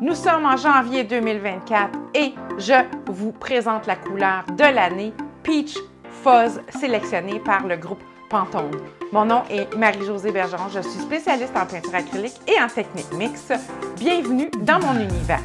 Nous sommes en janvier 2024 et je vous présente la couleur de l'année Peach Fuzz sélectionnée par le groupe Pantone. Mon nom est Marie-Josée Bergeron, je suis spécialiste en peinture acrylique et en technique mixte. Bienvenue dans mon univers.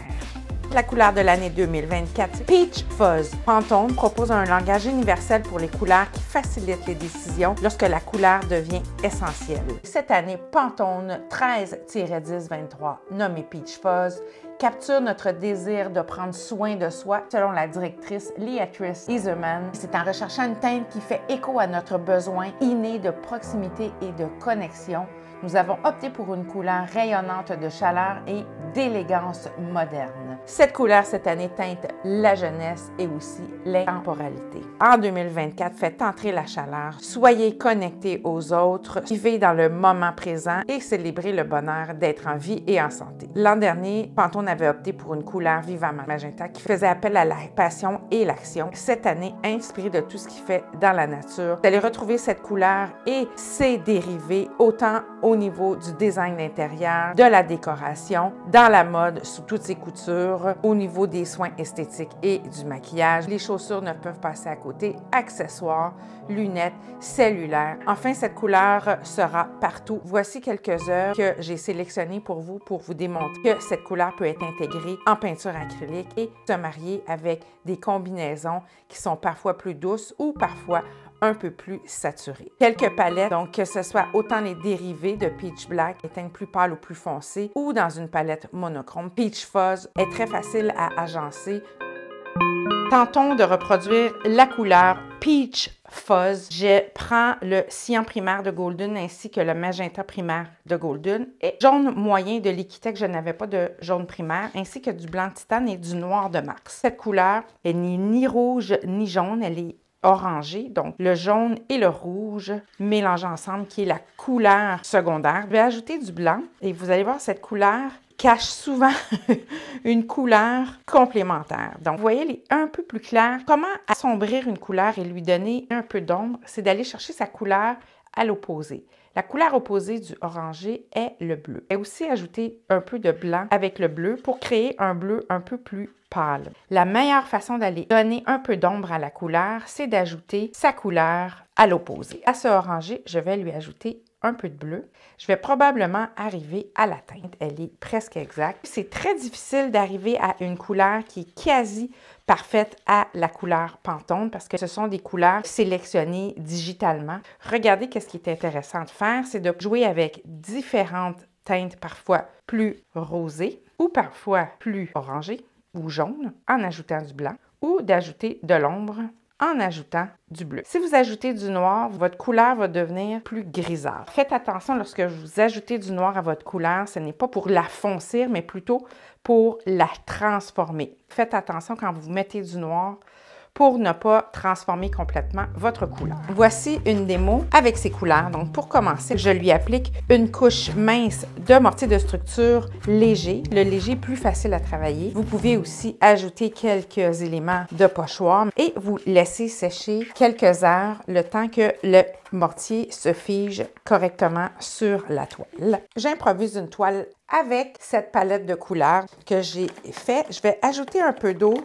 La couleur de l'année 2024, Peach Fuzz. Pantone propose un langage universel pour les couleurs qui facilitent les décisions lorsque la couleur devient essentielle. Cette année, Pantone 13-1023, nommé Peach Fuzz, capture notre désir de prendre soin de soi, selon la directrice Leatrice Iserman. C'est en recherchant une teinte qui fait écho à notre besoin inné de proximité et de connexion. Nous avons opté pour une couleur rayonnante de chaleur et d'élégance moderne. Cette couleur, cette année, teinte la jeunesse et aussi l'intemporalité. En 2024, faites entrer la chaleur, soyez connectés aux autres, vivez dans le moment présent et célébrez le bonheur d'être en vie et en santé. L'an dernier, Pantone avait opté pour une couleur vivament magenta qui faisait appel à la passion et l'action. Cette année, inspirée de tout ce qui fait dans la nature, vous allez retrouver cette couleur et ses dérivés autant au niveau du design d'intérieur, de la décoration, dans la mode sous toutes ses coutures, au niveau des soins esthétiques et du maquillage. Les chaussures ne peuvent passer à côté, accessoires, lunettes, cellulaires. Enfin, cette couleur sera partout. Voici quelques œuvres que j'ai sélectionnées pour vous démontrer que cette couleur peut être intégrée en peinture acrylique et se marier avec des combinaisons qui sont parfois plus douces ou parfois un peu plus saturé. Quelques palettes, donc que ce soit autant les dérivés de Peach Black, les teintes plus pâles ou plus foncées, ou dans une palette monochrome. Peach Fuzz est très facile à agencer. Tentons de reproduire la couleur Peach Fuzz. Je prends le cyan primaire de Golden ainsi que le magenta primaire de Golden et jaune moyen de Liquitex, je n'avais pas de jaune primaire, ainsi que du blanc titane et du noir de Max. Cette couleur, elle n'est ni rouge ni jaune, elle est orangé, donc le jaune et le rouge mélangés ensemble, qui est la couleur secondaire. Je vais ajouter du blanc et vous allez voir, cette couleur cache souvent une couleur complémentaire. Donc, vous voyez, elle est un peu plus claire. Comment assombrir une couleur et lui donner un peu d'ombre? C'est d'aller chercher sa couleur à l'opposé. La couleur opposée du orangé est le bleu. Et aussi ajouter un peu de blanc avec le bleu pour créer un bleu un peu plus pâle. La meilleure façon d'aller donner un peu d'ombre à la couleur, c'est d'ajouter sa couleur à l'opposé. À ce orangé, je vais lui ajouter un peu de bleu. Je vais probablement arriver à la teinte. Elle est presque exacte. C'est très difficile d'arriver à une couleur qui est quasi parfaite à la couleur Pantone parce que ce sont des couleurs sélectionnées digitalement. Regardez qu'est-ce qui est intéressant de faire, c'est de jouer avec différentes teintes parfois plus rosées ou parfois plus orangées ou jaunes en ajoutant du blanc ou d'ajouter de l'ombre en ajoutant du bleu. Si vous ajoutez du noir, votre couleur va devenir plus grisâtre. Faites attention lorsque vous ajoutez du noir à votre couleur, ce n'est pas pour la foncir, mais plutôt pour la transformer. Faites attention quand vous mettez du noir pour ne pas transformer complètement votre couleur. Voici une démo avec ces couleurs. Donc, pour commencer, je lui applique une couche mince de mortier de structure léger. Le léger, plus facile à travailler. Vous pouvez aussi ajouter quelques éléments de pochoir et vous laissez sécher quelques heures le temps que le mortier se fige correctement sur la toile. J'improvise une toile avec cette palette de couleurs que j'ai fait. Je vais ajouter un peu d'eau.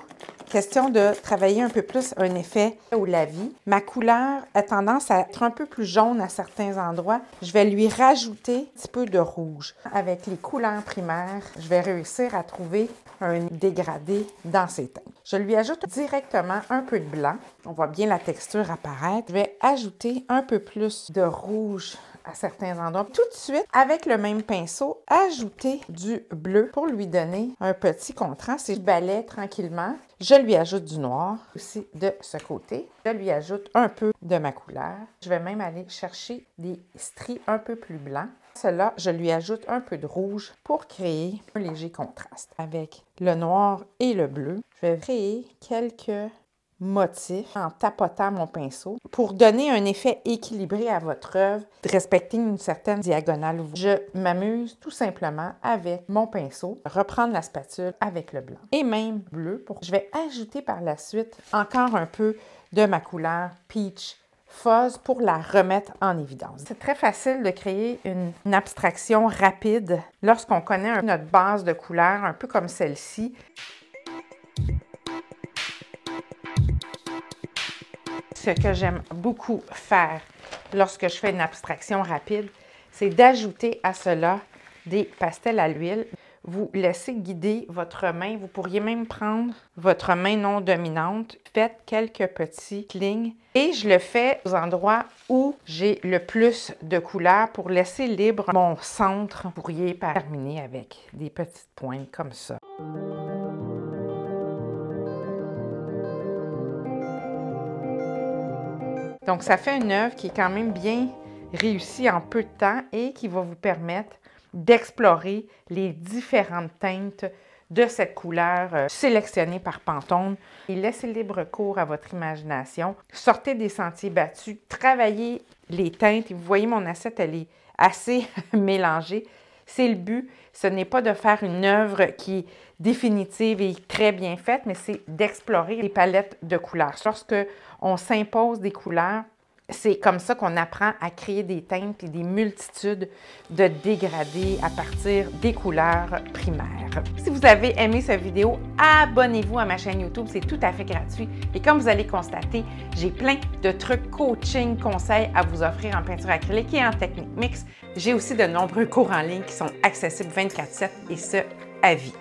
Question de travailler un peu plus un effet au lavis. Ma couleur a tendance à être un peu plus jaune à certains endroits. Je vais lui rajouter un petit peu de rouge. Avec les couleurs primaires, je vais réussir à trouver un dégradé dans ces teintes. Je lui ajoute directement un peu de blanc. On voit bien la texture apparaître. Je vais ajouter un peu plus de rouge à certains endroits. Tout de suite, avec le même pinceau, ajouter du bleu pour lui donner un petit contraste. Et je balaie tranquillement. Je lui ajoute du noir aussi de ce côté. Je lui ajoute un peu de ma couleur. Je vais même aller chercher des stries un peu plus blancs. Cela, je lui ajoute un peu de rouge pour créer un léger contraste. Avec le noir et le bleu, je vais créer quelques motifs en tapotant mon pinceau pour donner un effet équilibré à votre œuvre, de respecter une certaine diagonale. Je m'amuse tout simplement avec mon pinceau, reprendre la spatule avec le blanc et même bleu. Je vais ajouter par la suite encore un peu de ma couleur Peach fuzz pour la remettre en évidence. C'est très facile de créer une abstraction rapide lorsqu'on connaît notre base de couleurs, un peu comme celle-ci. Ce que j'aime beaucoup faire lorsque je fais une abstraction rapide, c'est d'ajouter à cela des pastels à l'huile. Vous laissez guider votre main. Vous pourriez même prendre votre main non dominante. Faites quelques petites lignes et je le fais aux endroits où j'ai le plus de couleurs pour laisser libre mon centre. Vous pourriez terminer avec des petites pointes comme ça. Donc, ça fait une œuvre qui est quand même bien réussie en peu de temps et qui va vous permettre d'explorer les différentes teintes de cette couleur sélectionnée par Pantone. Et laissez libre cours à votre imagination. Sortez des sentiers battus, travaillez les teintes. Et vous voyez, mon assiette, elle est assez mélangée. C'est le but. Ce n'est pas de faire une œuvre qui est définitive et très bien faite, mais c'est d'explorer les palettes de couleurs. Lorsque on s'impose des couleurs, c'est comme ça qu'on apprend à créer des teintes et des multitudes de dégradés à partir des couleurs primaires. Si vous avez aimé cette vidéo, abonnez-vous à ma chaîne YouTube, c'est tout à fait gratuit. Et comme vous allez constater, j'ai plein de trucs coaching, conseils à vous offrir en peinture acrylique et en technique mixte. J'ai aussi de nombreux cours en ligne qui sont accessibles 24/7 et ce, à vie.